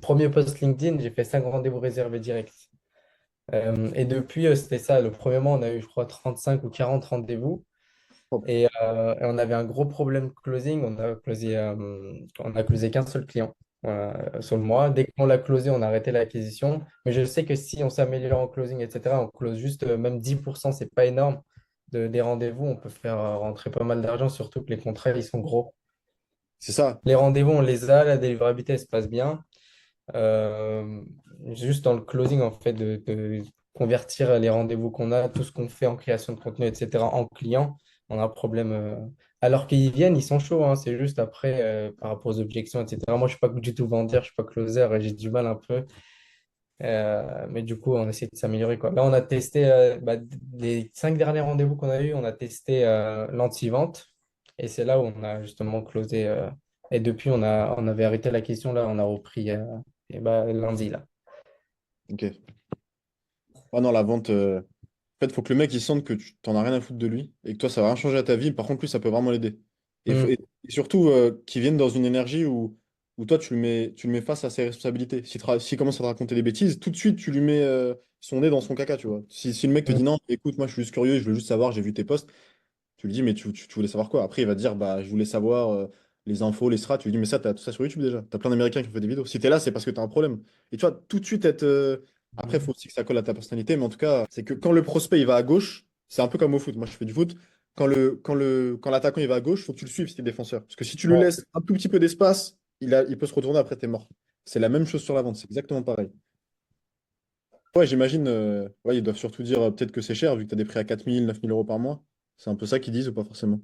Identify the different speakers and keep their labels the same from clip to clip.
Speaker 1: premier post LinkedIn, j'ai fait 5 rendez-vous réservés direct. Et depuis, c'était ça. Le premier mois, on a eu, je crois, 35 ou 40 rendez-vous.
Speaker 2: Hop.
Speaker 1: Et on avait un gros problème de closing. On a closé qu'un seul client sur le mois. Dès qu'on l'a closé, on a arrêté l'acquisition. Mais je sais que si on s'améliore en closing, etc., on close juste même 10%, c'est pas énorme. Des rendez-vous, on peut faire rentrer pas mal d'argent, surtout que les contrats, ils sont gros.
Speaker 2: C'est ça.
Speaker 1: Les rendez-vous, on les a, la délivrabilité, elle se passe bien. Euh, Juste dans le closing, en fait, de convertir les rendez-vous qu'on a, tout ce qu'on fait en création de contenu, etc., en clients, on a un problème. Alors qu'ils viennent, ils sont chauds, hein, c'est juste après, par rapport aux objections, etc. Moi, je ne suis pas du tout vendeur, je ne suis pas closer, et j'ai du mal un peu. Mais du coup, on essaie de s'améliorer, quoi. Là, on a testé, les 5 derniers rendez-vous qu'on a eu, on a testé l'anti-vente. Et c'est là où on a justement closé. Et depuis, on avait arrêté la question, là, on a repris et lundi, là.
Speaker 2: Ok. Ah non, la vente. En fait, il faut que le mec il sente que tu t'en as rien à foutre de lui et que toi, ça va rien changer à ta vie. Par contre, lui, ça peut vraiment l'aider.
Speaker 1: Hmm.
Speaker 2: Et surtout, qu'il vienne dans une énergie où toi, tu le mets face à ses responsabilités. S'il commence à te raconter des bêtises, tout de suite, tu lui mets son nez dans son caca, tu vois. Si le mec te dit
Speaker 1: Hmm.
Speaker 2: non, écoute, moi, je suis juste curieux, je veux juste savoir, j'ai vu tes posts, tu lui dis, mais tu voulais savoir quoi? Après, il va te dire, bah, je voulais savoir les infos, les strats. Tu lui dis, mais ça, t'as tout ça sur YouTube déjà. T'as plein d'Américains qui ont fait des vidéos. Si t'es là, c'est parce que t'as un problème. Et tu vois, tout de suite être. Après, il faut aussi que ça colle à ta personnalité, mais en tout cas, c'est que quand le prospect il va à gauche, c'est un peu comme au foot. Moi, je fais du foot. Quand l'attaquant il va à gauche, il faut que tu le suives si t'es défenseur. Parce que si tu lui
Speaker 1: Ouais.
Speaker 2: laisses un tout petit peu d'espace, il peut se retourner après, t'es mort. C'est la même chose sur la vente, c'est exactement pareil. Ouais, j'imagine, ouais, ils doivent surtout dire peut-être que c'est cher, vu que tu as des prix à 4 000, 9 000 euros par mois. C'est un peu ça qu'ils disent ou pas forcément?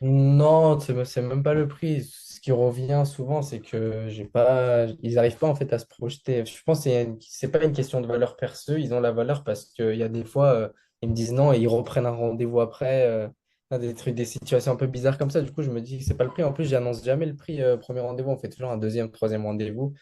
Speaker 1: Non, c'est même pas le prix. Ce qui revient souvent, c'est que j'ai pas, ils n'arrivent pas en fait à se projeter. Je pense que c'est pas une question de valeur perçue. Ils ont la valeur parce qu'il y a des fois, ils me disent non et ils reprennent un rendez-vous après. Des trucs, des situations un peu bizarres comme ça. Du coup, je me dis que c'est pas le prix. En plus, j'annonce jamais le prix premier rendez-vous. On fait toujours un deuxième, troisième rendez-vous.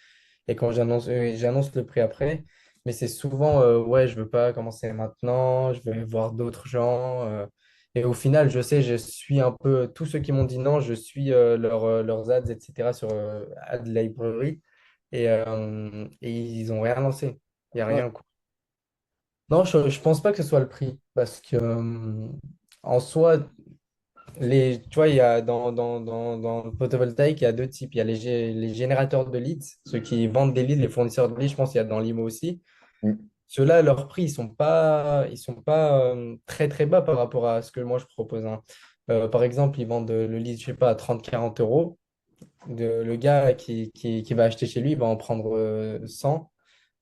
Speaker 1: Et quand j'annonce le prix après. Mais c'est souvent, ouais, je veux pas commencer maintenant. Je vais voir d'autres gens. Et au final, je sais, je suis un peu, tous ceux qui m'ont dit non, je suis leurs ads, etc. sur Ad Library et ils ont rien lancé. Il n'y a
Speaker 2: Ouais.
Speaker 1: rien, quoi. Non, je pense pas que ce soit le prix parce que en soi, tu vois, il y a dans le photovoltaïque, il y a deux types. Il y a les générateurs de leads, ceux qui vendent des leads, les fournisseurs de leads, je pense qu'il y a dans l'IMO aussi.
Speaker 2: Mm.
Speaker 1: Ceux-là, leurs prix, ils sont pas très très bas par rapport à ce que moi je propose, hein. Par exemple, ils vendent le lead, je sais pas, à 30 40 euros. Le gars qui va acheter chez lui, il va en prendre 100.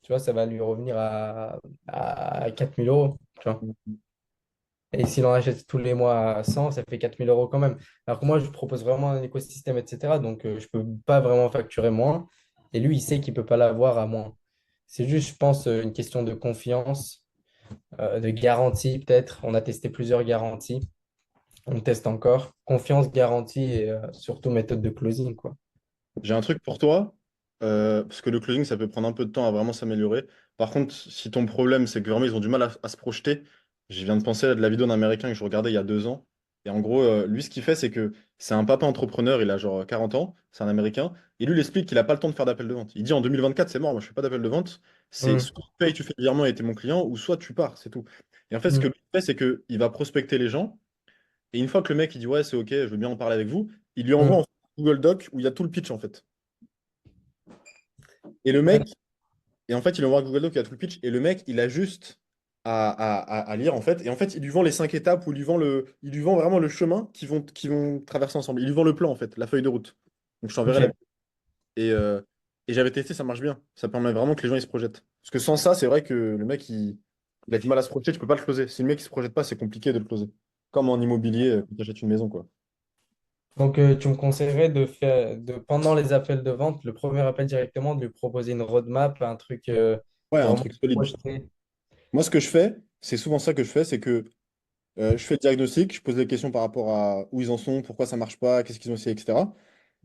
Speaker 1: Tu vois, ça va lui revenir à 4 000 euros. Tu vois. Et s'il en achète tous les mois à 100, ça fait 4 000 euros quand même. Alors que moi, je propose vraiment un écosystème, etc. Donc, je peux pas vraiment facturer moins. Et lui, il sait qu'il peut pas l'avoir à moins. C'est juste, je pense, une question de confiance, de garantie peut-être. On a testé plusieurs garanties. On teste encore. Confiance, garantie et surtout méthode de closing, quoi.
Speaker 2: J'ai un truc pour toi, parce que le closing, ça peut prendre un peu de temps à vraiment s'améliorer. Par contre, si ton problème, c'est que vraiment, ils ont du mal à se projeter, je viens de penser à de la vidéo d'un Américain que je regardais il y a 2 ans. Et en gros, lui, ce qu'il fait, c'est que c'est un papa entrepreneur, il a genre 40 ans, c'est un Américain, et lui, il explique qu'il n'a pas le temps de faire d'appel de vente. Il dit en 2024, c'est mort, moi, je fais pas d'appel de vente. C'est
Speaker 1: Hmm.
Speaker 2: soit tu payes, tu fais le virement et t'es mon client, ou soit tu pars, c'est tout. Et en fait, ce que
Speaker 1: Hmm.
Speaker 2: lui fait, c'est qu'il va prospecter les gens, et une fois que le mec, il dit, ouais, c'est OK, je veux bien en parler avec vous, il lui envoie
Speaker 1: Hmm.
Speaker 2: en Google Doc où il y a tout le pitch, en fait. Et le
Speaker 1: Ouais.
Speaker 2: mec, et en fait, il envoie Google Doc, il a tout le pitch, et le mec, il a juste à lire, en fait. Et en fait, il lui vend les 5 étapes, où il lui vend vraiment le chemin qu'ils vont traverser ensemble. Il lui vend le plan, en fait, la feuille de route. Donc, je t'enverrai la
Speaker 1: Ok.
Speaker 2: vidéo. Et, euh, et j'avais testé, ça marche bien. Ça permet vraiment que les gens, ils se projettent. Parce que sans ça, c'est vrai que le mec, il a du mal à se projeter, tu peux pas le closer. Si le mec, il se projette pas, c'est compliqué de le closer. Comme en immobilier, quand tu achètes une maison, quoi.
Speaker 1: Donc, tu me conseillerais pendant les appels de vente, le premier appel directement, de lui proposer une roadmap, un truc
Speaker 2: Ouais, un
Speaker 1: vraiment
Speaker 2: truc solide.
Speaker 1: projeté.
Speaker 2: Moi, ce que je fais, c'est souvent ça que je fais, c'est que je fais le diagnostic, je pose des questions par rapport à où ils en sont, pourquoi ça marche pas, qu'est-ce qu'ils ont essayé, etc.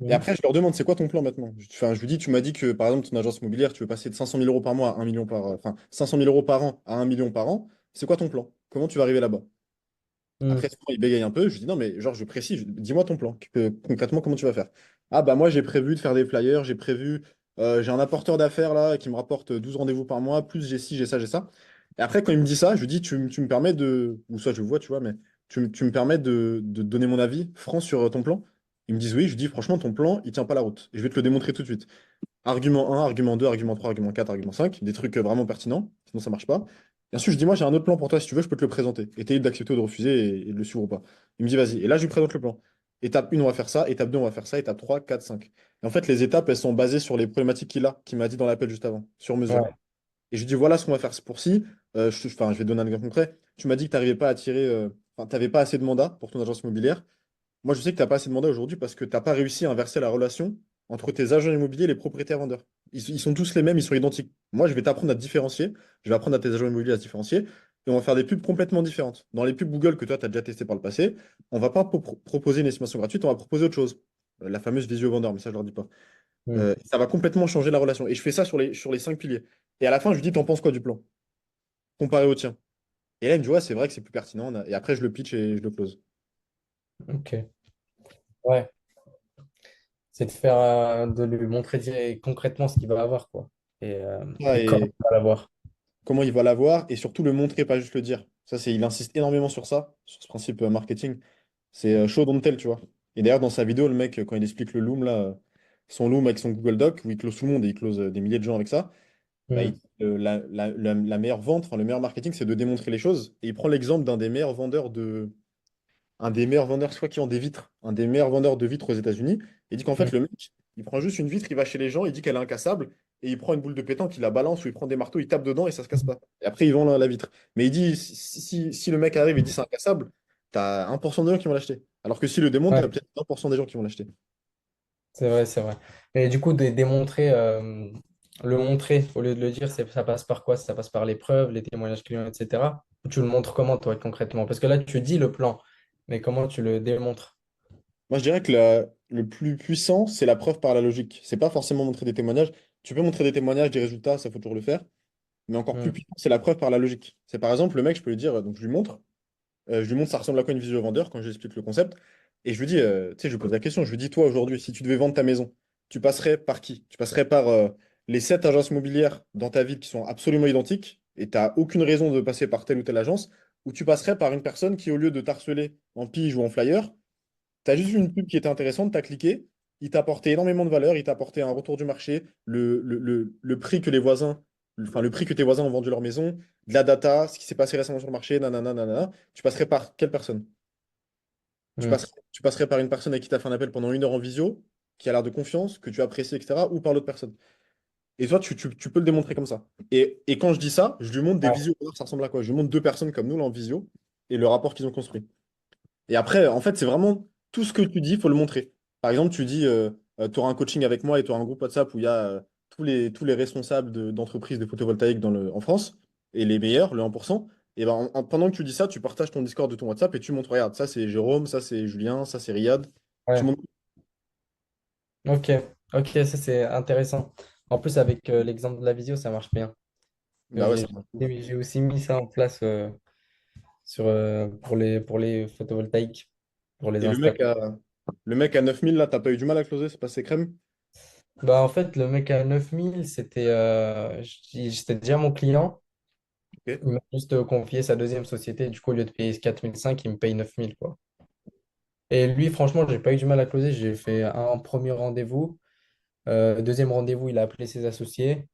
Speaker 2: Et
Speaker 1: Mhm.
Speaker 2: après, je leur demande, c'est quoi ton plan maintenant? Enfin, je lui dis, tu m'as dit que, par exemple, ton agence immobilière, tu veux passer de 500 000 euros par mois à 1 million enfin, 500 000 euros par an à 1 million par an. C'est quoi ton plan? Comment tu vas arriver là-bas? Après,
Speaker 1: Mhm.
Speaker 2: souvent, il bégaye un peu. Je lui dis, non, mais genre, je précise, dis-moi ton plan. Concrètement, comment tu vas faire? Ah, bah, moi, j'ai prévu de faire des flyers, j'ai prévu J'ai un apporteur d'affaires là qui me rapporte 12 rendez-vous par mois, plus j'ai ci, j'ai ça, j'ai ça. Et après, quand il me dit ça, je lui dis, tu me permets de, ou soit je le vois, tu vois, mais tu me permets de donner mon avis franc sur ton plan. Ils me disent oui, je lui dis, franchement, ton plan, il tient pas la route. Et je vais te le démontrer tout de suite. Argument un, argument 2, argument 3, argument 4, argument 5, des trucs vraiment pertinents, sinon ça marche pas. Et ensuite, je dis, moi, j'ai un autre plan pour toi, si tu veux, je peux te le présenter. Et t'es libre d'accepter ou de refuser et de le suivre ou pas. Il me dit, vas-y. Et là, je lui présente le plan. Étape 1, on va faire ça. Étape 2, on va faire ça. Étape 3, 4, 5. Et en fait, les étapes, elles sont basées sur les problématiques qu'il m'a dit dans l'appel juste avant, sur mesure.
Speaker 1: Ouais,
Speaker 2: Et je lui dis, voilà ce qu'on va faire pour ci. Enfin, je vais te donner un exemple concret. Tu m'as dit que tu n'arrivais pas à attirer, enfin, tu n'avais pas assez de mandats pour ton agence immobilière. Moi, je sais que tu n'as pas assez de mandats aujourd'hui parce que tu n'as pas réussi à inverser la relation entre tes agents immobiliers et les propriétaires vendeurs. Ils sont tous les mêmes, ils sont identiques. Moi, je vais t'apprendre à te différencier. Je vais apprendre à tes agents immobiliers à se différencier. Et on va faire des pubs complètement différentes. Dans les pubs Google que toi, tu as déjà testé par le passé, on va pas proposer une estimation gratuite, on va proposer autre chose. La fameuse visio vendeur, mais ça, je leur dis pas.
Speaker 1: hmm,
Speaker 2: Ça va complètement changer la relation. Et je fais ça sur les 5 piliers. Et à la fin, je lui dis, t'en penses quoi du plan? Comparé au tien. Et là, il me dit, ouais, c'est vrai que c'est plus pertinent. Et après, je le pitch et je le close.
Speaker 1: ok. Ouais, c'est de faire, de lui montrer concrètement ce qu'il va avoir, quoi.
Speaker 2: Ah,
Speaker 1: Et comment
Speaker 2: et
Speaker 1: il va l'avoir.
Speaker 2: comment il va l'avoir et surtout le montrer, pas juste le dire. Ça, il insiste énormément sur ça, sur ce principe marketing. C'est show don't tell, tu vois. Et d'ailleurs, dans sa vidéo, le mec, quand il explique le Loom, là, son Loom avec son Google Doc, où il close tout le monde et il close des milliers de gens avec ça, bah,
Speaker 1: Hmm,
Speaker 2: la meilleure vente, enfin, le meilleur marketing, c'est de démontrer les choses. Et il prend l'exemple d'un des meilleurs vendeurs un des meilleurs vendeurs, je crois, qui vend des vitres, un des meilleurs vendeurs de vitres aux États-Unis. Il dit qu'en fait,
Speaker 1: hmm,
Speaker 2: le mec, il prend juste une vitre, il va chez les gens, il dit qu'elle est incassable, et il prend une boule de pétanque, il la balance, ou il prend des marteaux, il tape dedans et ça se casse pas. Et après, il vend la vitre. Mais il dit, si le mec arrive et dit c'est incassable, t'as 1% des gens qui vont l'acheter. Alors que s'il le démonte, t'as
Speaker 1: ouais,
Speaker 2: peut-être 1% des gens qui vont l'acheter.
Speaker 1: c'est vrai, c'est vrai. Mais du coup, de démontrer, le montrer, au lieu de le dire, ça passe par quoi? Ça passe par les preuves, les témoignages clients, etc. Ou tu le montres comment, toi, concrètement? Parce que là, tu dis le plan, mais comment tu le démontres?
Speaker 2: Moi, je dirais que le plus puissant, c'est la preuve par la logique. C'est pas forcément montrer des témoignages. Tu peux montrer des témoignages, des résultats, ça faut toujours le faire. Mais encore plus
Speaker 1: Hmm,
Speaker 2: puissant, c'est la preuve par la logique. C'est par exemple, le mec, je peux lui dire, donc je lui montre. Je lui montre ça ressemble à quoi une visio vendeur quand je lui explique le concept. Et je lui dis, tu sais, je lui pose la question, je lui dis, toi aujourd'hui, si tu devais vendre ta maison, tu passerais par qui? Tu passerais par les 7 agences immobilières dans ta ville qui sont absolument identiques et tu n'as aucune raison de passer par telle ou telle agence, ou tu passerais par une personne qui, au lieu de t'harceler en pige ou en flyer, tu as juste vu une pub qui était intéressante, tu as cliqué, il t'a apporté énormément de valeur, il t'a apporté un retour du marché, le prix que les voisins, enfin le prix que tes voisins ont vendu leur maison, de la data, ce qui s'est passé récemment sur le marché, nanana, nanana. Tu passerais par quelle personne?
Speaker 1: hmm.
Speaker 2: Tu passerais par une personne avec qui tu as fait un appel pendant 1 heure en visio, qui a l'air de confiance, que tu apprécies, etc., ou par l'autre personne. Et toi, tu peux le démontrer comme ça. Et quand je dis ça, je lui montre des
Speaker 1: Ouais,
Speaker 2: visios, ça ressemble à quoi? Je lui montre 2 personnes comme nous là en visio et le rapport qu'ils ont construit. Et après, en fait, c'est vraiment tout ce que tu dis, il faut le montrer. Par exemple, tu dis, tu auras un coaching avec moi et tu auras un groupe WhatsApp où il y a tous les responsables d'entreprises de photovoltaïque en France et les meilleurs, le 1%. Et ben, pendant que tu dis ça, tu partages ton Discord de ton WhatsApp et tu montres, regarde, ça c'est Jérôme, ça c'est Julien, ça c'est Riyad. Tu
Speaker 1: ouais.
Speaker 2: montres.
Speaker 1: Ok, ok, ça c'est intéressant. En plus, avec l'exemple de la visio, ça marche bien.
Speaker 2: Bah ouais, ça marche.
Speaker 1: J'ai aussi mis ça en place pour les photovoltaïques, pour les
Speaker 2: Et
Speaker 1: installer.
Speaker 2: le mec à 9000, là, t'as pas eu du mal à closer, c'est passé crème?
Speaker 1: Bah, en fait, le mec à 9000 j'étais déjà mon client.
Speaker 2: Ok.
Speaker 1: Il m'a juste confié sa deuxième société. Du coup, au lieu de payer 4005, il me paye 9000 quoi. Et lui, franchement, j'ai pas eu du mal à closer. J'ai fait un premier rendez-vous. Deuxième rendez-vous, il a appelé ses associés.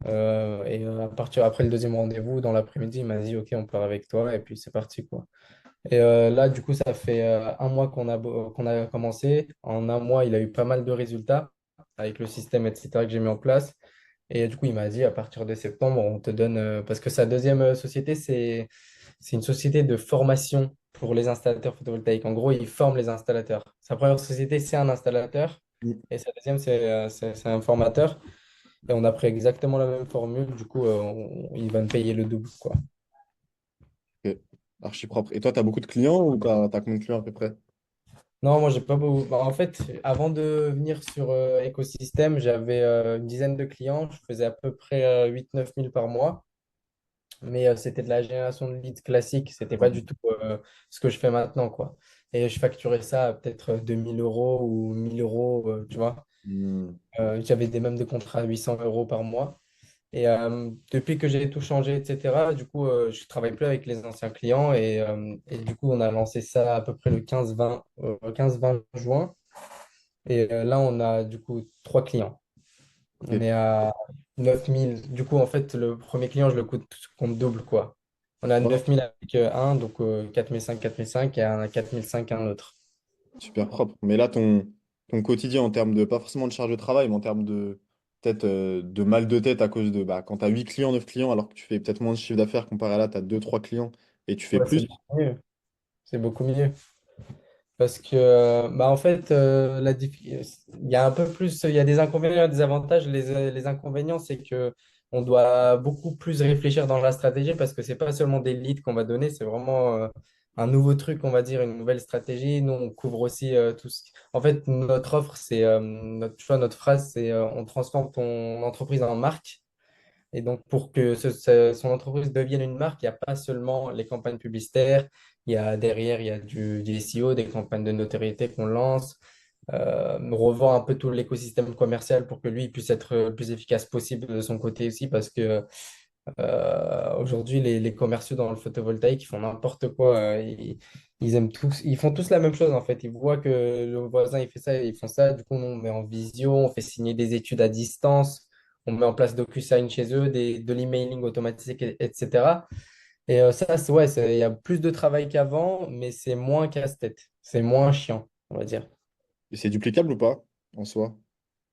Speaker 1: À partir après le deuxième rendez-vous, dans l'après-midi, il m'a dit, OK, on part avec toi. Et puis, c'est parti, quoi. Là, du coup, ça fait un mois qu'on a commencé. En un mois, il a eu pas mal de résultats avec le système, etc., que j'ai mis en place. Et du coup, il m'a dit, à partir de septembre, on te donne... parce que sa deuxième société, c'est une société de formation pour les installateurs photovoltaïques. En gros, il forme les installateurs. Sa première société, c'est un installateur.
Speaker 2: Mm.
Speaker 1: Et sa deuxième, c'est un formateur. Et on a pris exactement la même formule. Du coup, il va me payer le double, quoi.
Speaker 2: Ok. Archi propre. Et toi, t'as beaucoup de clients ou t'as combien de clients à peu près?
Speaker 1: Non, moi, j'ai pas beaucoup. Bah, en fait, avant de venir sur Écosystème, j'avais une dizaine de clients. Je faisais à peu près 8-9 000 par mois. Mais c'était de la génération de leads classique. C'était pas du tout ce que je fais maintenant, quoi. Et je facturais ça à peut-être 2000 € ou 1000 euros, tu vois.
Speaker 2: Hmm.
Speaker 1: J'avais même des contrats à 800 euros par mois. Et depuis que j'ai tout changé, etc., du coup, je travaille plus avec les anciens clients. Et du coup, on a lancé ça à peu près le 15-20 juin. Et là, on a du coup trois clients. On
Speaker 2: Ok.
Speaker 1: est à 9 000. Du coup, en fait, le premier client, je le compte double, quoi. On a
Speaker 2: Ouais,
Speaker 1: 9 000 avec un, donc 4 500 et un 4 500 un autre.
Speaker 2: super propre. Mais là, ton quotidien en termes de, pas forcément de charge de travail, mais en termes de peut-être de mal de tête à cause de bah, quand tu as 8 clients, 9 clients, alors que tu fais peut-être moins de chiffre d'affaires comparé à là, tu as 2 3 clients et tu fais
Speaker 1: Ouais, c'est
Speaker 2: plus.
Speaker 1: beaucoup mieux. C'est beaucoup mieux. Parce que, bah, en fait, il y a un peu plus, il y a des inconvénients et des avantages. Les inconvénients, c'est que on doit beaucoup plus réfléchir dans la stratégie parce que c'est pas seulement des leads qu'on va donner, c'est vraiment un nouveau truc, on va dire, une nouvelle stratégie. Nous, on couvre aussi tout ce En fait, notre offre, tu vois, notre phrase, c'est on transforme ton entreprise en marque. Et donc, pour que son entreprise devienne une marque, il n'y a pas seulement les campagnes publicitaires, derrière, il y a du SEO, des campagnes de notoriété qu'on lance, revoir un peu tout l'écosystème commercial pour que lui il puisse être le plus efficace possible de son côté aussi, parce que aujourd'hui, les commerciaux dans le photovoltaïque, ils font n'importe quoi. Ils aiment tous, ils font tous la même chose en fait. Ils voient que le voisin il fait ça, ils font ça. Du coup, nous, on met en visio, on fait signer des études à distance, on met en place DocuSign chez eux, de l'emailing automatique, etc. Et ça, il y a plus de travail qu'avant, mais c'est moins casse-tête, c'est moins chiant, on va dire.
Speaker 2: Et c'est duplicable ou pas en soi?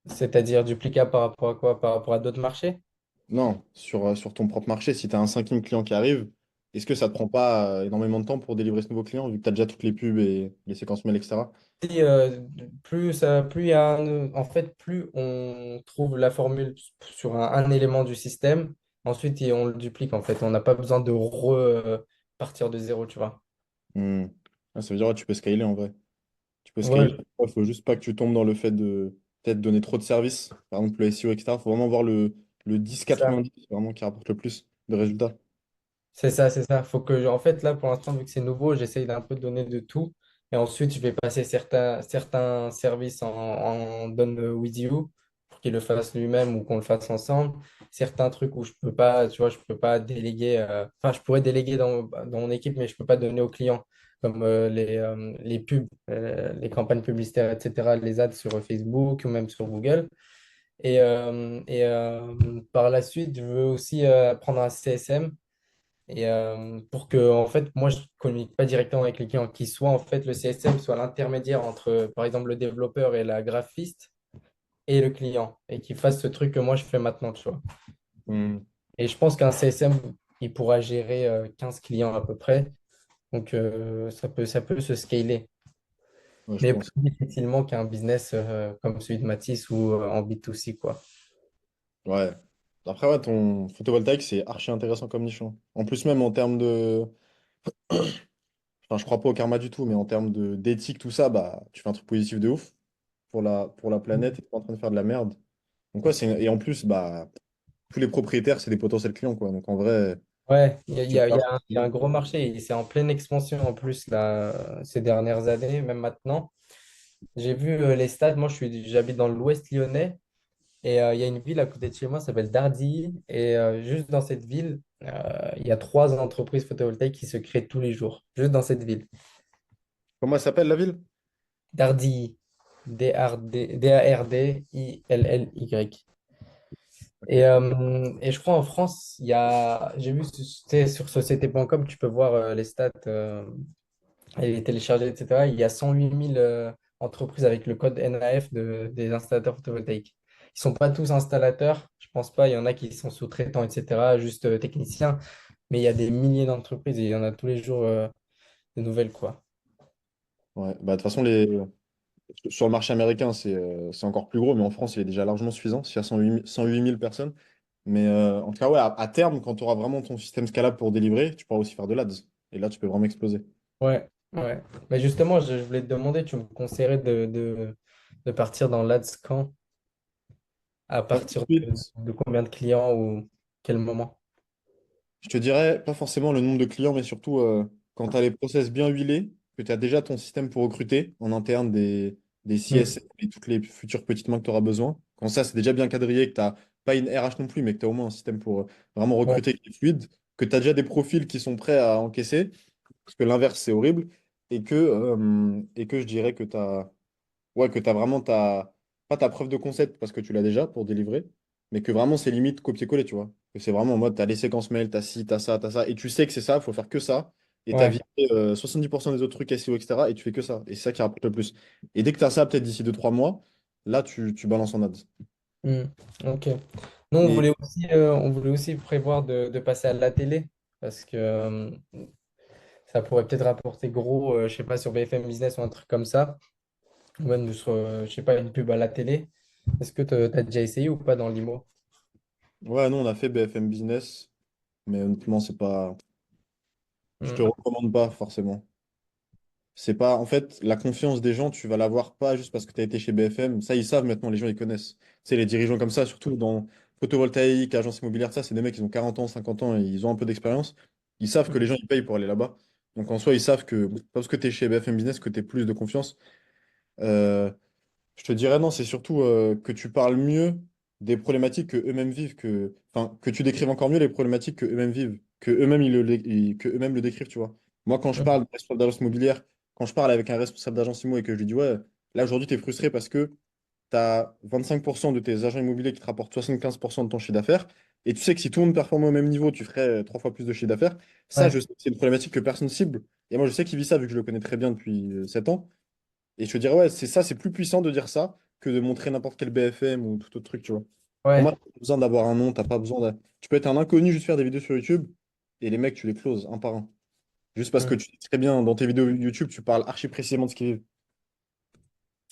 Speaker 1: C'est-à-dire duplicable par rapport à quoi? Par rapport à d'autres marchés?
Speaker 2: Non, sur ton propre marché, si tu as un cinquième client qui arrive, est-ce que ça te prend pas énormément de temps pour délivrer ce nouveau client, vu que tu as déjà toutes les pubs et les séquences mail, etc.
Speaker 1: Si, plus il y a en fait, plus on trouve la formule sur un élément du système, ensuite on le duplique en fait. On n'a pas besoin de partir de zéro, tu vois.
Speaker 2: Hmm. Ah, ça veut dire que tu peux scaler en vrai. Tu peux scaler.
Speaker 1: Ouais,
Speaker 2: Il faut juste pas que tu tombes dans le fait de peut-être donner trop de services. Par exemple, le SEO, etc. Il faut vraiment voir le
Speaker 1: c'est ça.
Speaker 2: 10-90 vraiment qui rapporte le plus de résultats.
Speaker 1: C'est ça, c'est ça. Faut que, en fait, là, pour l'instant, vu que c'est nouveau, j'essaye d'un peu donner de tout. Et ensuite, je vais passer certains services en done with you pour qu'il le fasse lui-même ou qu'on le fasse ensemble. Certains trucs où je peux pas, tu vois, je peux pas déléguer. Enfin, je pourrais déléguer dans mon équipe, mais je peux pas donner aux clients, comme les pubs, les campagnes publicitaires, etc., les ads sur Facebook ou même sur Google. Par la suite, je veux aussi prendre un CSM pour que, en fait, moi, je communique pas directement avec les clients, qui soit, en fait, le CSM soit l'intermédiaire entre, par exemple, le développeur et la graphiste et le client, et qu'il fasse ce truc que moi, je fais maintenant, tu vois.
Speaker 2: Hmm.
Speaker 1: Et je pense qu'un CSM, il pourra gérer 15 clients à peu près, donc ça peut se scaler,
Speaker 2: Ouais, je
Speaker 1: mais plus
Speaker 2: pense.
Speaker 1: difficilement qu'un business comme celui de Matisse ou en B2C, quoi.
Speaker 2: Ouais. Après, ouais, ton photovoltaïque, c'est archi intéressant comme niche, hein. En plus, même en termes de. Enfin, je crois pas au karma du tout, mais en termes de d'éthique, tout ça, bah, tu fais un truc positif de ouf pour la planète et t'es pas en train de faire de la merde. Donc, ouais, et en plus, bah, tous les propriétaires, c'est des potentiels clients, quoi. Donc, en vrai,
Speaker 1: Ouais, il y a, il
Speaker 2: tu
Speaker 1: y
Speaker 2: le
Speaker 1: a- il y
Speaker 2: passes.
Speaker 1: a un il y a un gros marché, et c'est en pleine expansion en plus, là, ces dernières années, même maintenant. J'ai vu les stats. Moi, j'habite dans l'ouest lyonnais et il y a une ville à côté de chez moi, ça s'appelle Dardilly. Et juste dans cette ville, il y a trois entreprises photovoltaïques qui se créent tous les jours, juste dans cette ville.
Speaker 2: Comment elle s'appelle la ville?
Speaker 1: Dardilly, Dardilly.
Speaker 2: Ok.
Speaker 1: Et je crois en France, j'ai vu, tu sais, sur société.com, tu peux voir les stats et les télécharger, etc. Il y a 108 000 entreprises avec le code NAF des installateurs photovoltaïques. Ils sont pas tous installateurs, je pense pas. Il y en a qui sont sous-traitants, etc., juste techniciens. Mais il y a des milliers d'entreprises et il y en a tous les jours de nouvelles, quoi.
Speaker 2: Ouais. Bah, de toute façon, sur le marché américain, c'est encore plus gros, mais en France, il est déjà largement suffisant s'il y a 108 000 personnes. Mais en tout cas, ouais, à terme, quand tu auras vraiment ton système scalable pour délivrer, tu pourras aussi faire de l'ADS. Et là, tu peux vraiment exploser.
Speaker 1: Ouais, ouais. Mais justement, je voulais te demander, tu me conseillerais de partir dans l'ADS quand? À
Speaker 2: Pas tout de
Speaker 1: partir
Speaker 2: suite.
Speaker 1: de combien de clients ou quel moment?
Speaker 2: Je te dirais pas forcément le nombre de clients, mais surtout quand tu as les process bien huilés, que tu as déjà ton système pour recruter en interne des
Speaker 1: Mm.
Speaker 2: CSM et toutes les futures petites mains que tu auras besoin. Quand ça, c'est déjà bien quadrillé, que tu n'as pas une RH non plus, mais que tu as au moins un système pour vraiment
Speaker 1: Ouais,
Speaker 2: recruter qui est fluide, que tu as déjà des profils qui sont prêts à encaisser, parce que l'inverse, c'est horrible, et que je dirais que tu as, ouais, que tu vraiment pas ta preuve de concept, parce que tu l'as déjà pour délivrer, mais que vraiment c'est limite copier-coller, tu vois. Que c'est vraiment en mode, tu as les séquences mail, tu as ci, tu as ça, et tu sais que c'est ça, il faut faire que ça, et tu as
Speaker 1: ouais.
Speaker 2: viré 70% des autres trucs SEO, etc., et tu fais que ça, et c'est ça qui rapporte le plus. Et dès que tu as ça, peut-être d'ici 2 3 mois, là, tu balances en ads.
Speaker 1: Mm. Ok. Nous,
Speaker 2: Et
Speaker 1: on voulait aussi prévoir de passer à la télé parce que ça pourrait peut-être rapporter gros, je sais pas, sur BFM Business ou un truc comme ça, ou même sur, je sais pas, une pub à la télé. Est-ce que tu as déjà essayé ou pas dans l'IMO?
Speaker 2: ouais, nous, on a fait BFM Business, mais honnêtement, c'est pas. Je te
Speaker 1: Mm.
Speaker 2: recommande pas forcément. C'est pas, en fait, la confiance des gens, tu vas l'avoir pas juste parce que tu as été chez BFM. Ça, ils savent maintenant, les gens, ils connaissent. Tu sais, les dirigeants comme ça, surtout dans photovoltaïque, agence immobilière, ça, c'est des mecs, ils ont 40 ans, 50 ans et ils ont un peu d'expérience. Ils savent que les gens, ils payent pour aller là-bas. Donc, en soi, ils savent que, pas parce que tu es chez BFM Business, que tu as plus de confiance. Euh, je te dirais non, c'est surtout que tu parles mieux des problématiques que eux-mêmes vivent, enfin, que tu décrives encore mieux les problématiques que eux-mêmes vivent, que eux-mêmes que eux-mêmes le décrivent, tu vois. Moi, quand je parle de responsable d'agence immobilière, quand je parle avec un responsable d'agence immo et que je lui dis, ouais, là aujourd'hui, tu es frustré parce que tu as 25% de tes agents immobiliers qui te rapportent 75% de ton chiffre d'affaires, et tu sais que si tout le monde performait au même niveau, tu ferais 3 fois plus de chiffre d'affaires. Ça,
Speaker 1: Ouais,
Speaker 2: je sais que c'est une problématique que personne cible. Et moi, je sais qu'il vit ça vu que je le connais très bien depuis 7 ans. Et je te dirais, ouais, c'est ça, c'est plus puissant de dire ça que de montrer n'importe quel BFM ou tout autre truc, tu vois. Pour moi,
Speaker 1: ouais.
Speaker 2: t'as pas besoin d'avoir un nom, t'as pas besoin de... Tu peux être un inconnu, juste faire des vidéos sur YouTube, et les mecs, tu les closes un par un. Juste parce que
Speaker 1: Mm.
Speaker 2: tu sais très bien, dans tes vidéos YouTube, tu parles archi précisément de ce qu'ils vivent.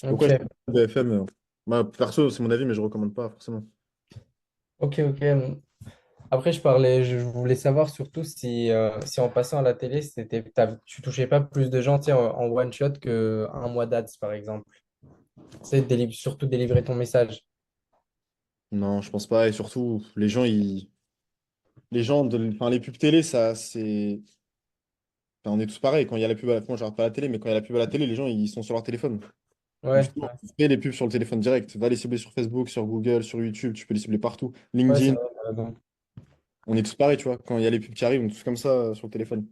Speaker 2: Donc ouais, je
Speaker 1: Ok,
Speaker 2: pense que BFM, bah, perso, c'est mon avis, mais je recommande pas forcément.
Speaker 1: ok. Après, je voulais savoir surtout si en passant à la télé, tu touchais pas plus de gens, tu sais, en one shot que un mois d'ads, par exemple. C'est surtout délivrer ton message.
Speaker 2: Non, je pense pas. Et surtout, enfin, les pubs télé, ça, c'est. Enfin, on est tous pareils. Quand il y a la pub à la... Moi, je regarde pas la télé, mais quand il y a la pub à la télé, les gens, ils sont sur leur téléphone. Donc,
Speaker 1: Ouais,
Speaker 2: justement,
Speaker 1: ouais,
Speaker 2: fais les pubs sur le téléphone direct. Va les cibler sur Facebook, sur Google, sur YouTube. Tu peux les cibler partout.
Speaker 1: ouais, c'est
Speaker 2: LinkedIn.
Speaker 1: vrai, t'as raison.
Speaker 2: On est tous pareils, tu vois. Quand il y a les pubs qui arrivent, on est tous comme ça sur le téléphone.